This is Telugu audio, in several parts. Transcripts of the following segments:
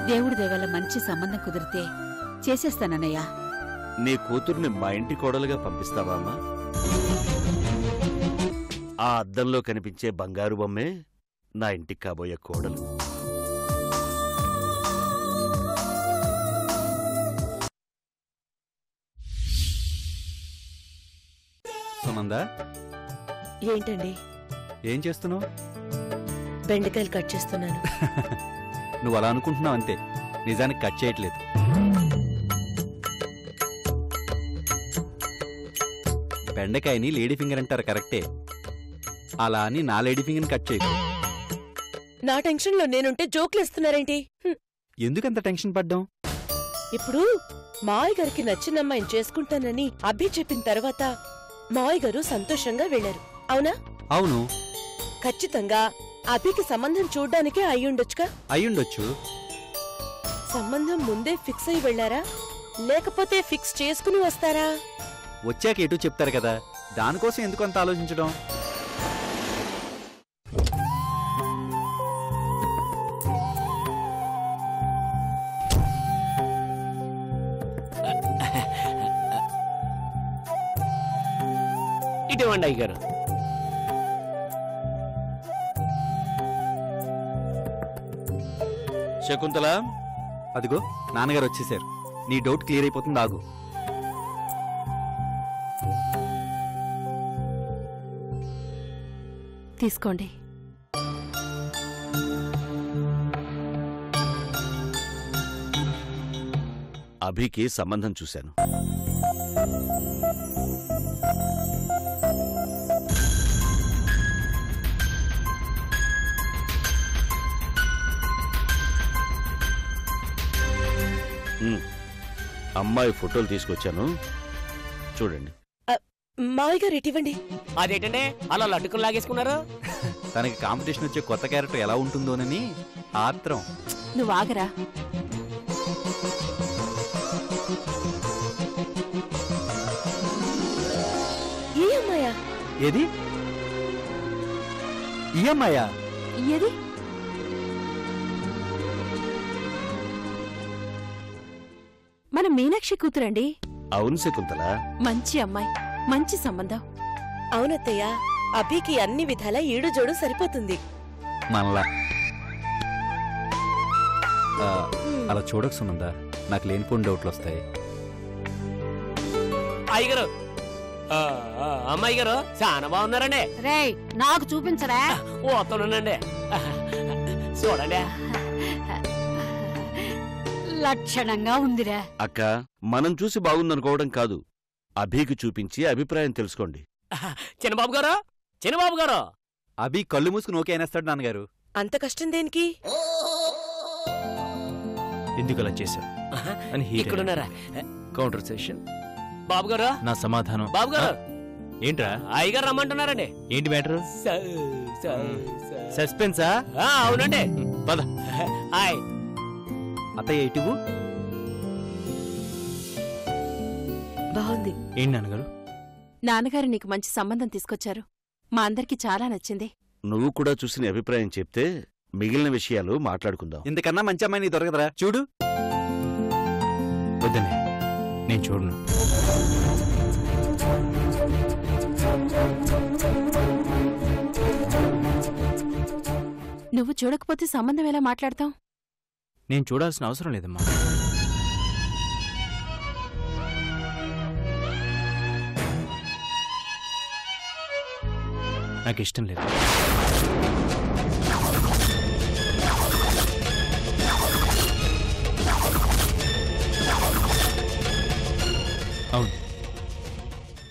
దేవుడి దేవల్ల మంచి సంబంధం కుదిరితే చేసేస్తానన్నయ్యా. నీ కూతుర్ని మా ఇంటి కోడలుగా పంపిస్తావా అమ్మా? ఆ అద్దంలో కనిపించే బంగారు బొమ్మే నా ఇంటికి కాబోయే కోడలు. సునందా, ఏంటండి? ఏం చేస్తున్నావు? బెండకాయలు కట్ చేస్తున్నాను. నువ్వు అలా అనుకుంటున్నావు అంతే, నిజానికి కట్ చేయట్లేదు. బెండకాయని లేడీ ఫింగర్ అంటారు కరెక్టే, అలా అని నా లేడీ ఫింగర్ని కట్ చేయకు. నా టెన్షన్లో నేనుంటే జోక్లేస్తున్నారేంటి? ఎందుకంత టెన్షన్ పడ్డాం? ఇప్పుడు మావయ్య గారికి నచ్చిన అమ్మాయిని చేసుకుంటానని అభి చెప్పిన తర్వాత మావయ్య గారు సంతోషంగా వెళ్లారు, అవునా? అవును. ఖచ్చితంగా అభికి సంబంధం చూడ్డానికే అయ్యుండొచ్చుగా? అయ్యుండొచ్చు. సంబంధం ముందే ఫిక్స్ అయి వెళ్లారా, లేకపోతే ఫిక్స్ చేసుకుని వస్తారా? వచ్చాక ఎటు చెప్తారు కదా, దానికోసం ఎందుకు అంత ఆలోచించడం? ఇటువంటి అయ్యగారు, శకుంతల, అదిగో నాన్నగారు వచ్చేసారు. నీ డౌట్ క్లియర్ అయిపోతుంది, ఆగు. తీసుకోండి. అభికి సంబంధం చూశాను. అమ్మాయి ఫోటోలు తీసుకొచ్చాను, చూడండి. మావయ్య గారు ఇటివ్వండి. అదేంటంటే అలా లడ్డుకుని లాగేసుకున్నారు? తనకి కాంపిటీషన్ వచ్చే కొత్త క్యారెక్టర్ ఎలా ఉంటుందోనని ఆత్రం. నువ్వు ఆగరా. ఈ అమ్మాయా? ఏది ఈ అమ్మాయా? ఏది? మన మీనాక్షి కూతురండి. అవును శకుంతల, మంచి అమ్మాయి, మంచి సంబంధం. అవునత్తయ్య, అభికి అన్ని విధాల ఈడు జోడు సరిపోతుంది. మనలా అలా చూడకు సునందా, నాకు లేనిపోని డౌట్లు వస్తాయి. అయ్యగారు, అమ్మాయి గారు చాలా బాగున్నారండి. రేయ్, నాకు చూపించరా? వస్తానండి, చూడండి. లక్షణంగా ఉందిరా. అక్క, మనం చూసి బాగుందనుకోవడం కాదు, అభికి చూపించి అభిప్రాయం తెలుసుకోండి. చిన్నబాబు గారు, చిన్నబాబు గారు. అభి కళ్ళు మూసుకుని ఓకే అనేస్తాడు నాన్నగారు. అంత కష్టం దేనికి? ఎందుకు అలా చేశావు అని ఇక్కడున్నారా? Counter session. బాబు గారు, నా సమాధానం. బాబు గారు, ఏంట్రా? అయ్యగారు రమ్మంటున్నారండి. ఏంటి మ్యాటర్? సస్పెన్సా? అవునండి. పద. హాయ్ అత్తయ్య, ఇటువు. బాగుంది. ఏంటి నాన్నగారు? నాన్నగారు నీకు మంచి సంబంధం తీసుకొచ్చారు, మా అందరికి చాలా నచ్చింది. నువ్వు కూడా చూసిన అభిప్రాయం చెప్తే మిగిలిన విషయాలు మాట్లాడుకుందాం. ఇంతకన్నా మంచి అమ్మాయి నీ దొరకదరా, చూడు. వద్దనే, నేను చూడను. నువ్వు చూడకపోతే సంబంధం ఎలా మాట్లాడతాం? నేను చూడాల్సిన అవసరం లేదమ్మా. నాకు ఇష్టం లేదు. అవును,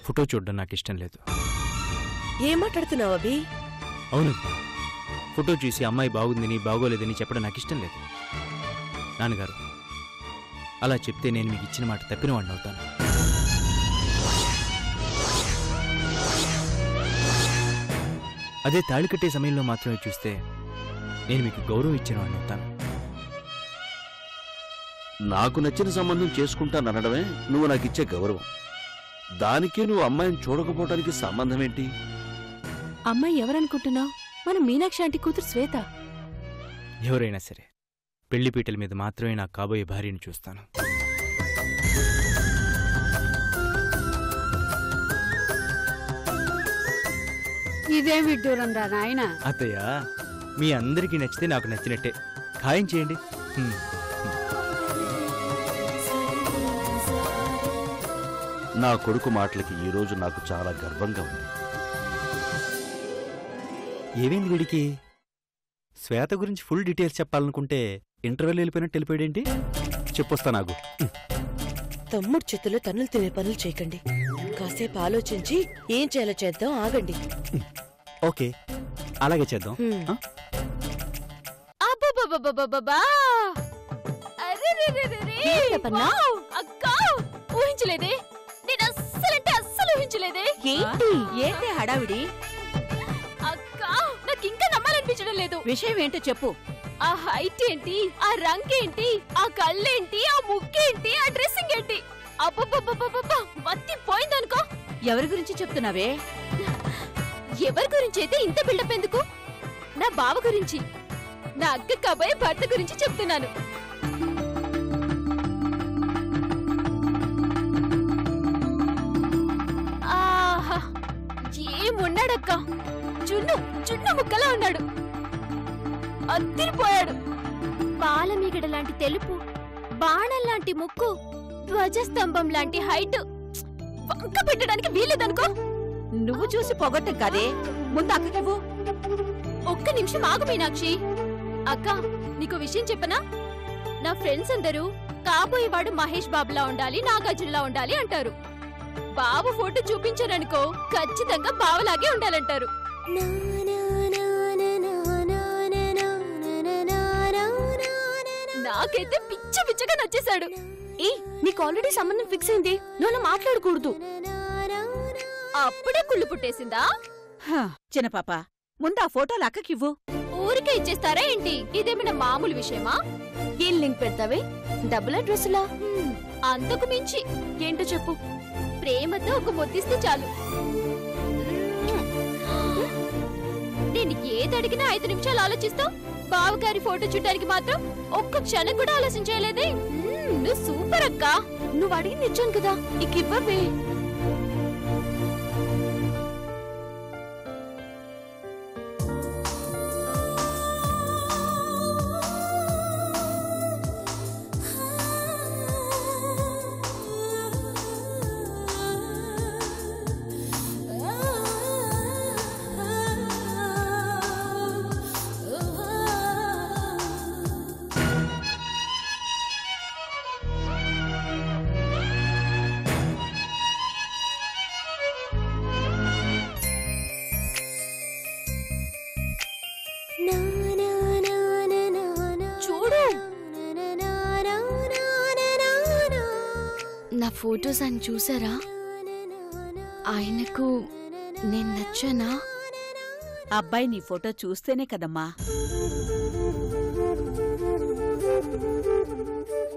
ఫోటో చూడడం నాకు ఇష్టం లేదు. ఏం మాట్లాడుతున్నావు అభి? అవును, ఫోటో చూసి అమ్మాయి బాగుందని బాగోలేదని చెప్పడం నాకు ఇష్టం లేదు. నాన్నగారు, అలా చెప్తే నేను మీకు ఇచ్చిన మాట తప్పిన వాడిని అవుతాను. అదే తాళి కట్టే సమయంలో మాత్రమే చూస్తే నేను మీకు గౌరవం ఇచ్చిన వాడిని అవుతాను. నాకు నచ్చిన సంబంధం చేసుకుంటాననడమే నువ్వు నాకిచ్చే గౌరవం. దానికే నువ్వు అమ్మాయిని చూడకపోవటానికి సంబంధమేంటి? అమ్మాయి ఎవరనుకుంటున్నావు? మన మీనాక్షి ఆంటీ కూతురు శ్వేత. ఎవరైనా సరే పెళ్లిపీటల మీద మాత్రమే నా కాబోయే భార్యను చూస్తాను. ఇదేం విడ్డూరం రా నాయన. అత్తయ్య, మీ అందరికీ నచ్చితే నాకు నచ్చినట్టే. ఖాయం చేయండి. నా కొడుకు మాటలకి ఈరోజు నాకు చాలా గర్వంగా ఉంది. ఏమైంది వీడికి? శ్వేత గురించి ఫుల్ డీటెయిల్స్ చెప్పాలనుకుంటే ఇంటర్వెల్ వెళ్ళిపోయినట్టు వెళ్ళిపోయాడేంటి? చెప్పొస్తా నాకు. తమ్ముడు చేతిలో తన్నులు తినే పనులు చేయకండి. కాసేపు ఆలోచించి ఏం చేయాలో చేద్దాం. ఆగండి. ఓకే, అలాగే చేద్దాం. అబ్బబ్బబ్బబ్బబ్బబ్బా! అరెరెరెరెరె! వావ్! అక్కా! ఊహించలేదే. నేను అస్సలంటే అస్సలు ఊహించలేదే. ఏంటి హడావిడి? అక్కా! నాకింకా నమ్మాలనిపించడం లేదు. విషయం ఏంటో చెప్పు. ఆ హైట్ ఏంటి, ఆ రంగేంటి, ఆ కళ్ళేంటి, ఆ ముక్కేంటి, ఆ డ్రెస్సింగ్ ఏంటి? అబ్బబ్బబ్బబ్బబ్బా! మత్తి పోయిందనుకో. ఎవరి గురించి చెప్తున్నావే? ఎవరి గురించి అయితే ఇంత బిల్డప్ ఎందుకు? నా బావ గురించి, నా అక్క కాబోయే భర్త గురించి చెప్తున్నాను. ఆహా! ఏమున్నాడక్క, చున్ను చున్ను ముక్కలా ఉన్నాడు. అత్తిరిపోయాడు. పాలమీగడ లాంటి తెలుపు, బాణం లాంటి ముక్కు, ధ్వజస్తంభం లాంటి హైట్. వంక పెట్టడానికి వీలేదనుకో. నువ్వు చూసి పొగట్టం కదే, ముందు అక్కకివ్వు. ఒక్క నిమిషం ఆగు మీనాక్షి. అక్క, నీకు విషయం చెప్పనా? నా ఫ్రెండ్స్ అందరూ కాబోయేవాడు మహేష్ బాబులా ఉండాలి, నాగార్జునలా ఉండాలి అంటారు. బాబు ఫోటో చూపించారనుకో, ఖచ్చితంగా బావలాగే ఉండాలంటారు. నాకైతే పిచ్చ పిచ్చగా నచ్చేశాడు. నీకు ఆల్రెడీ సంబంధం ఫిక్స్ అయింది, నువ్వు మాట్లాడకూడదు. అప్పుడే కుళ్ళు పుట్టేసిందా? చిన్న పాప, ముందు ఆ ఫోటోలు అక్కకివ్వు. ఊరికే ఇచ్చేస్తారా ఏంటి? ఇదేమైనా మామూలు విషయమా? ఏం లింక్ పెడతావే? డబ్బుల డ్రెస్సులా? అంతకు మించి ఏంటో చెప్పు. ప్రేమతో ఒక ముద్దిస్తే చాలు. నేను ఏదడిగినా 5 నిమిషాలు ఆలోచిస్తావు. బావగారి ఫోటో చూడడానికి మాత్రం ఒక్క క్షణం కూడా ఆలోచించలేదే. నువ్వు సూపర్ అక్క. నువ్వు అడిగింది ఇచ్చాను కదా, ఇక ఇవ్వవే. చూడు, నా ఫోటోస్ ఆయన చూసారా? ఆయనకు నేను నచ్చానా? అబ్బాయి నీ ఫోటో చూస్తేనే కదమ్మా.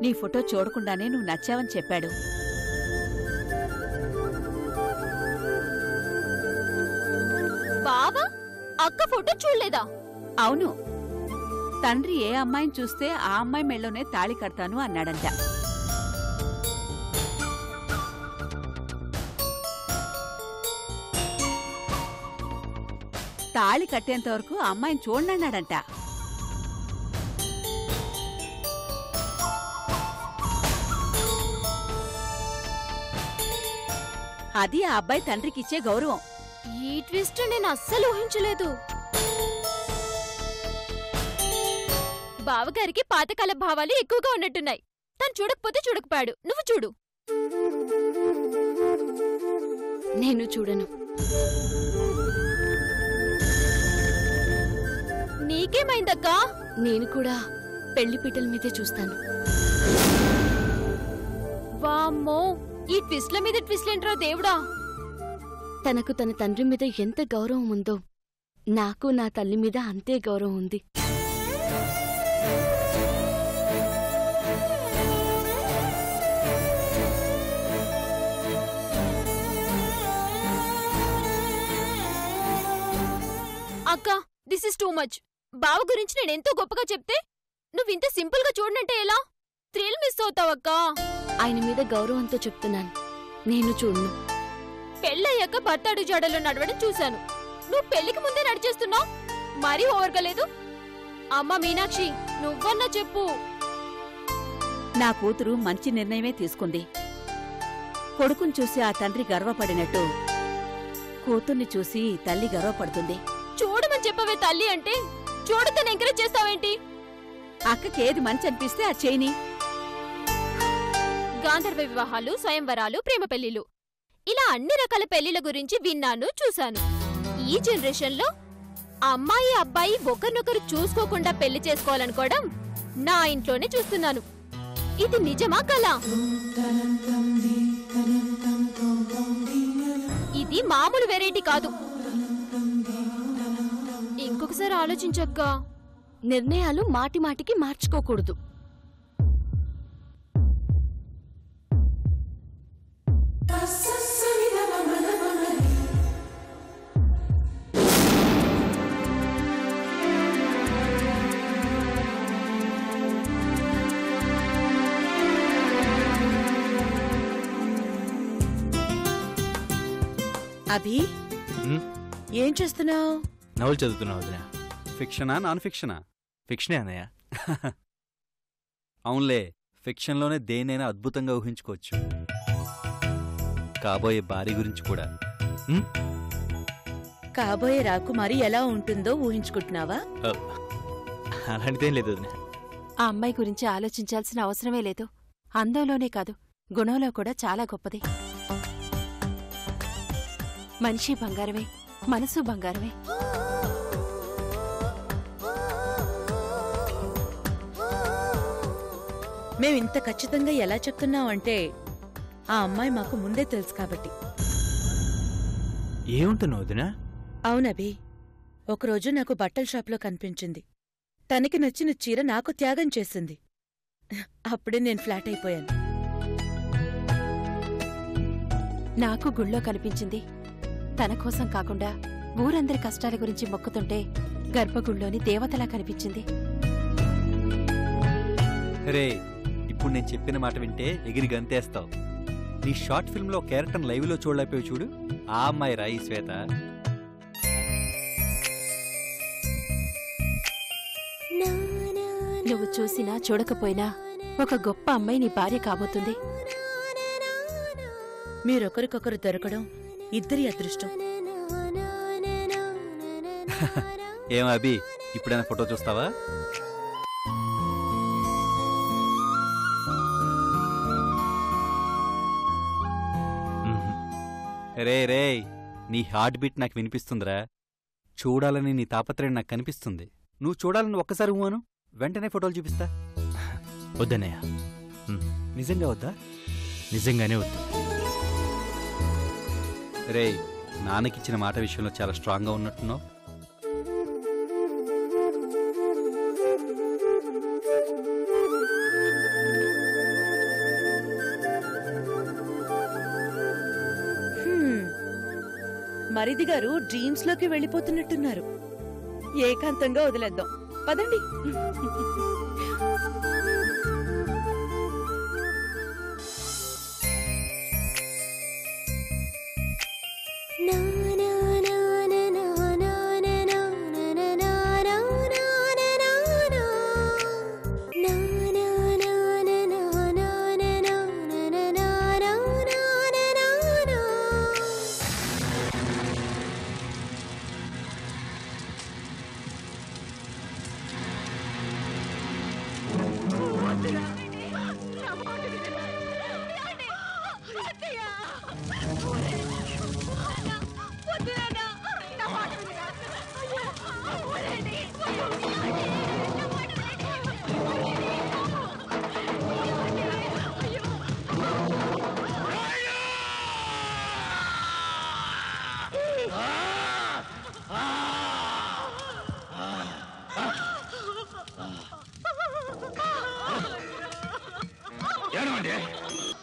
నీ ఫోటో చూడకుండానే నువ్వు నచ్చావని చెప్పాడు. బావా అక్క ఫోటో చూడలేదా? అవును, తండ్రి ఏ అమ్మాయిని చూస్తే ఆ అమ్మాయి మెళ్ళోనే తాళి కడతాను అన్నాడంట. తాళి కట్టేంత వరకు ఆ అమ్మాయిని చూడనన్నాడంట. అది ఆ అబ్బాయి తండ్రికిచ్చే గౌరవం. ఈ ట్విస్ట్ నేను అస్సలు ఊహించలేదు. బావగారికి పాతకాల భావాలు ఎక్కువగా ఉన్నట్టున్నాయి. తను చూడకపోతే చూడకపోయాడు. నువ్వు చూడు. నేను చూడను. నీకేమైందక్కా? నేను కూడా పెళ్లిపీటల మీదే చూస్తాను. వామ్మో, ఈ ట్విస్ట్ల మీద ట్విస్ట్లేంట్రా దేవుడా! తనకు తన తండ్రి మీద ఎంత గౌరవం ఉందో నాకు నా తల్లి మీద అంతే గౌరవం ఉంది. అక్క, దిస్ ఇస్ టూ మచ్. బావ గురించి నేనెంతో గొప్పగా చెప్తే నువ్వింత సింపుల్ గా చూడనంటే ఎలా? థ్రిల్ మిస్ అవుతావక్కా. ఆయన మీద గౌరవంతో చెప్తున్నాను, నేను చూడను. పెళ్ళయ్యాక భర్త అడుగు జాడలో నడవడం చూశాను. నువ్వు పెళ్లికి ముందే నడిచేస్తున్నావు, మరీ ఓవర్గా లేదు? అమ్మ మీనాక్షి, నువ్వన్నా చెప్పు. నా కూతురు మంచి నిర్ణయమే తీసుకుంది. కొడుకుని చూసి ఆ తండ్రి గర్వపడినట్టు కూతుర్ని చూసి తల్లి గర్వపడుతుంది. చూడమని చెప్పవే తల్లి అంటే, చూడతని ఎంకరేజ్ చేస్తావేంటి? అక్కకేది మంచి అనిపిస్తే ఆ చేయని. గాంధర్వ వివాహాలు, స్వయంవరాలు, ప్రేమ పెళ్లిలు, ఇలా అన్ని రకాల పెళ్లిల గురించి విన్నాను, చూశాను. ఈ జనరేషన్లో అమ్మాయి అబ్బాయి ఒకరినొకరు చూసుకోకుండా పెళ్లి చేసుకోవాలనుకోవడం నా ఇంట్లోనే చూస్తున్నాను. ఇది నిజమా కలా? ఇది మామూలు వెరైటీ కాదు. ఇంకొకసారి ఆలోచించక్క. నిర్ణయాలు మాటి మాటికి మార్చుకోకూడదు. అభి, ఉమ్, ఏం చేస్తున్నావు? నవలు చదువుతున్నావు వదినా. ఫిక్షనా నాన్ ఫిక్షనా? ఫిక్షనే అన్నయ్య. అవునులే, ఫిక్షన్లోనే దేన్నైనా అద్భుతంగా ఊహించుకోవచ్చు. కాబోయే భార్య గురించి కూడా. కాబోయే రాకుమారి ఎలా ఉంటుందో ఊహించుకుంటున్నావా? అలాంటిదేం లేదు వదినా. ఆ అమ్మాయి గురించి ఆలోచించాల్సిన అవసరమే లేదు. అందంలోనే కాదు, గుణంలో కూడా చాలా గొప్పది. మనిషి బంగారమే, మనసు బంగారమే. మేమింత ఖచ్చితంగా ఎలా చెప్తున్నావంటే ఆ అమ్మాయి మాకు ముందే తెలుసు కాబట్టి. ఏముంటున్నావు వదినా? అవునభి, ఒకరోజు నాకు బట్టల షాప్లో కనిపించింది. తనకి నచ్చిన చీర నాకు త్యాగం చేసింది. అప్పుడే నేను ఫ్లాట్ అయిపోయాను. నాకు గుళ్ళో కనిపించింది. తన కోసం కాకుండా ఊరందరి కష్టాల గురించి మొక్కుతుంటే గర్భగుళ్ళోని దేవతలా కనిపించింది. రే, ఇప్పుడు నేను చెప్పిన మాట వింటే ఎగిరి గంతేస్తావు. నీ షార్ట్ ఫిల్మ్లో క్యారెక్టర్ లైవ్లో చూడలేకపోయి చూడు, ఆ అమ్మాయి రాయి శ్వేత. నువ్వు చూసినా చూడకపోయినా ఒక గొప్ప అమ్మాయి నీ భార్య కాబోతుంది. మీరొకరికొకరు దొరకడం ఇద్దరి అదృష్టం. ఏం అభి, ఇప్పుడైనా ఫోటో చూస్తావా? రే రే, నీ హార్ట్ బీట్ నాకు వినిపిస్తుందిరా. చూడాలని నీ తాపత్రయం నాకు కనిపిస్తుంది. నువ్వు చూడాలని ఒక్కసారి ఊను, వెంటనే ఫోటోలు చూపిస్తా. వద్దన్నయ్య. నిజంగా వద్దా? నిజంగానే వద్దు. రే, నాన్నకిచ్చిన మాట విషయంలో చాలా స్ట్రాంగ్గా ఉన్నట్టున్నావు. మరిది గారు డ్రీమ్స్ లోకి వెళ్ళిపోతున్నట్టున్నారు. ఏకాంతంగా వదిలేద్దాం, పదండి.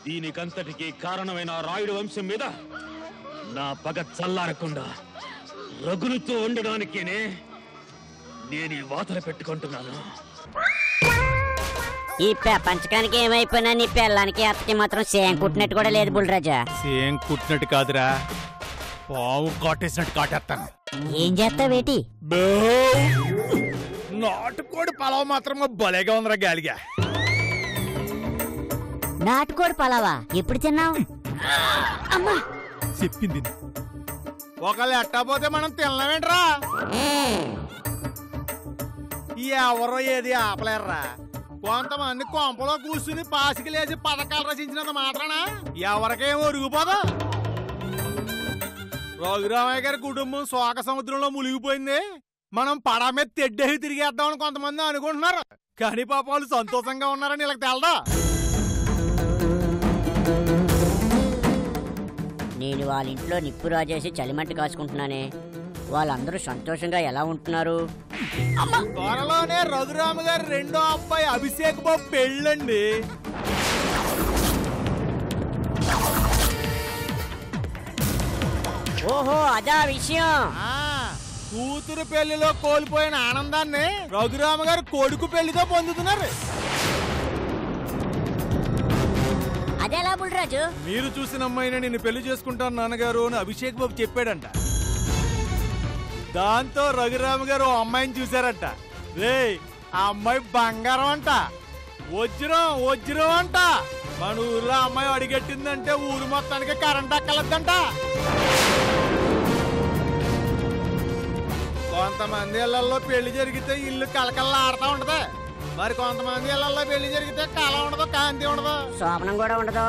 దీనికంతటికి కారణమైన రాయుడు వంశం మీద నా పగ చల్లారకుండా రగులుతూ ఉండడానికేనే నేను ఈ వాతలు పెట్టుకుంటున్నాను. ఈ ప్రపంచకానికి ఏమైపోయినా నీ పిల్లానికి అత్తకి మాత్రం సేం కుట్టినట్టు కూడా లేదు బుల్రాజా. సేం కుట్టినట్టు కాదురా, పావు కాటేసినట్టు కాటేస్తాను. ఏం చేస్తావేటి? నాటుకోడి పలావ్ మాత్రం భలేగా ఉందిరా గాలిగా. నాటుకోడి పలావా ఎప్పుడు తిన్నావు? అమ్మా చెప్పింది ఒకళ్ళు ఎట్టపోతే మనం తినలేమేంట్రా? ఎవరో ఏది ఆపలేర్రా. కొంతమంది కొంపలో కూర్చుని పాసికి లేచి పథకాలు రచించినంత మాత్రాన ఎవరికేమో ఒరిగిపోదా? రఘురామయ్య గారి కుటుంబం శోక సముద్రంలో మునిగిపోయింది, మనం పడా మీద తెడ్డేసి తిరిగేద్దామని కొంతమంది అనుకుంటున్నారు. కానీ పాప వాళ్ళు సంతోషంగా ఉన్నారని వీళ్ళకి తెలదా? నేను వాళ్ళ ఇంట్లో నిప్పు రాజేసి చలిమంట కాచుకుంటున్నానే, వాళ్ళందరూ సంతోషంగా ఎలా ఉంటున్నారు? త్వరలోనే రఘురామ గారి రెండో అబ్బాయి అభిషేక్ బాబు పెళ్ళండి. ఓహో అదా విషయం. కూతురు పెళ్లిలో కోల్పోయిన ఆనందాన్ని రఘురామ గారు కొడుకు పెళ్లితో పొందుతున్నారు. అదేలా బుల్రాజు? మీరు చూసిన అమ్మాయిని నేను పెళ్లి చేసుకుంటాను నాన్నగారు అని అభిషేక్ బాబు చెప్పాడంట. దాంతో రఘురామ గారు ఓ అమ్మాయిని చూశారంట. రే ఆ అమ్మాయి బంగారం అంట, వజ్రం వజ్రం అంట. మన ఊర్లో అమ్మాయి అడిగట్టిందంటే ఊరు మొత్తానికి కరెంట్ అక్కలద్దంట. కొంతమంది ఇళ్లలో పెళ్లి జరిగితే ఇల్లు కలకల్లా ఆడుతూ ఉంటది, మరి కొంతమంది ఇళ్లలో పెళ్లి జరిగితే కళ ఉండదు, కాంతి ఉండదు, శోభనం కూడా ఉండదు.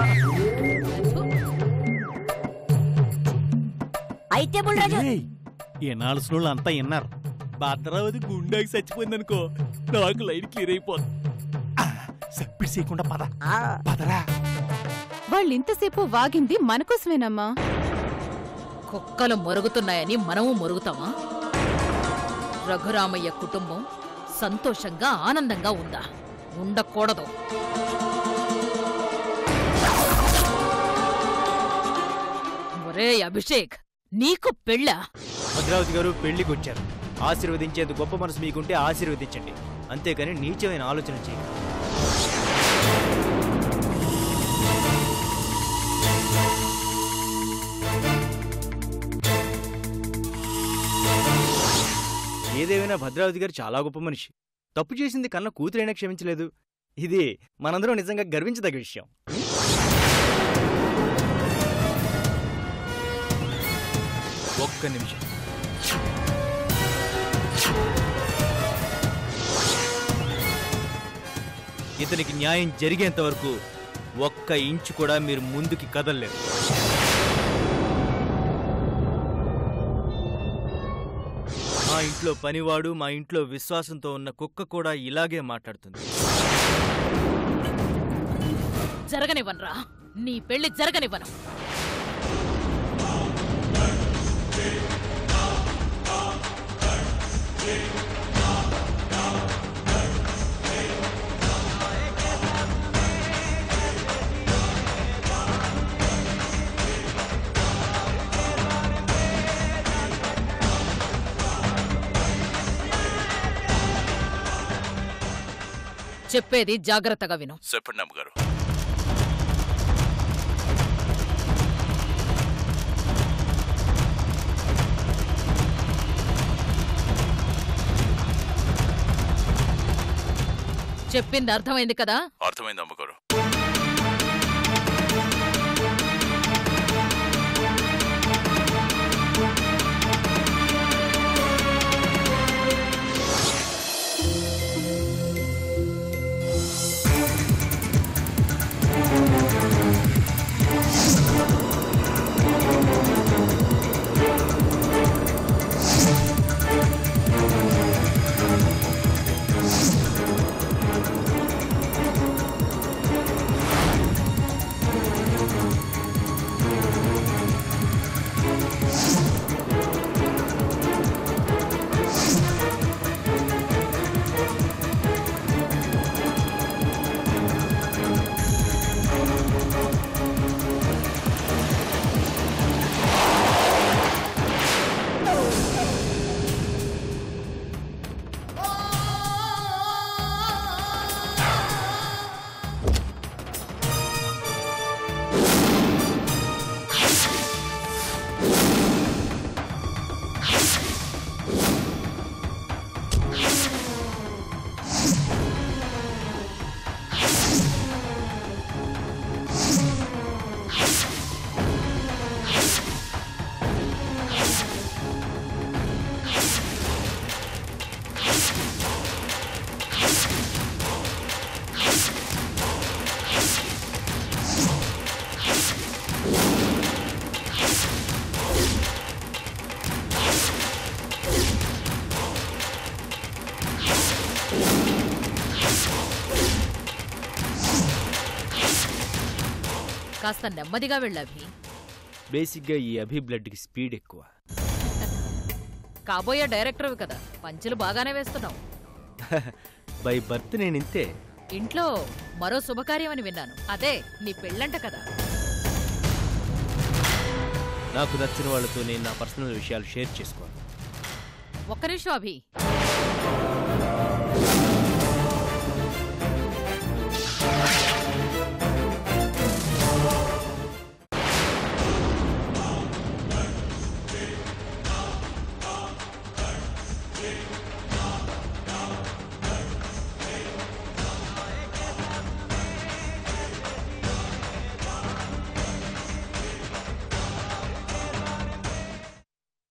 అయితే బుల్రాజు ఎనాల్సిన వాళ్ళు అంతా విన్నారు. భద్రావతి గుండెకి చచ్చిపోయిందనుకో, నాకు లైన్ క్లియర్ అయిపోతుంది. సప్పిడి చేయకుండా పద పదరా. వాళ్ళింతసేపు వాగింది మనకోసమేనమ్మా. కుక్కలు మొరుగుతున్నాయని మనము మొరుగుతామా? రఘురామయ్య కుటుంబం సంతోషంగా ఆనందంగా ఉందా? ఉండకూడదు. ఒరే అభిషేక్, నీకు పెళ్ళా? భద్రావతి గారు పెళ్లికి వచ్చారు, ఆశీర్వదించేందుకు గొప్ప మనసు మీకుంటే ఆశీర్వదించండి, అంతేకాని నీచమైన ఆలోచన చేయండి. ఏదేమైనా భద్రావతి గారు చాలా గొప్ప మనిషి. తప్పు చేసింది కన్న కూతురైనా క్షమించలేదు. ఇది మనందరం నిజంగా గర్వించదగ్గ విషయం. ఒక్క నిమిషం. ఇతనికి న్యాయం జరిగేంత వరకు ఒక్క ఇంచు కూడా మీరు ముందుకి కదలలేరు. మా ఇంట్లో పనివాడు, మా ఇంట్లో విశ్వాసంతో ఉన్న కుక్క కూడా ఇలాగే మాట్లాడుతుంది. జరగనివ్వనరా, నీ పెళ్లి జరగనివ్వను. చెప్పేది జాగ్రత్తగా విను. చెప్పండి అమ్మగారు. చెప్పింది అర్థమైంది కదా? అర్థమైంది అమ్మగారు. కాస్త నెమ్మదిగా వెళ్ళవి. బేసిక్గా ఈ అభి బ్లడ్కి స్పీడ్ ఎక్కువ. కాబోయే డైరెక్టర్వి కదా, పంచులు బాగానే వేస్తున్నావు. బై బర్త్ నేనింతే. ఇంట్లో మరో శుభకార్యం అని విన్నాను, అదే నీ పెళ్ళంట కదా. నాకు నచ్చిన వాళ్ళతో నేను నా పర్సనల్ విషయాలు షేర్ చేసుకోను. ఒక్క నిమిషం అభి.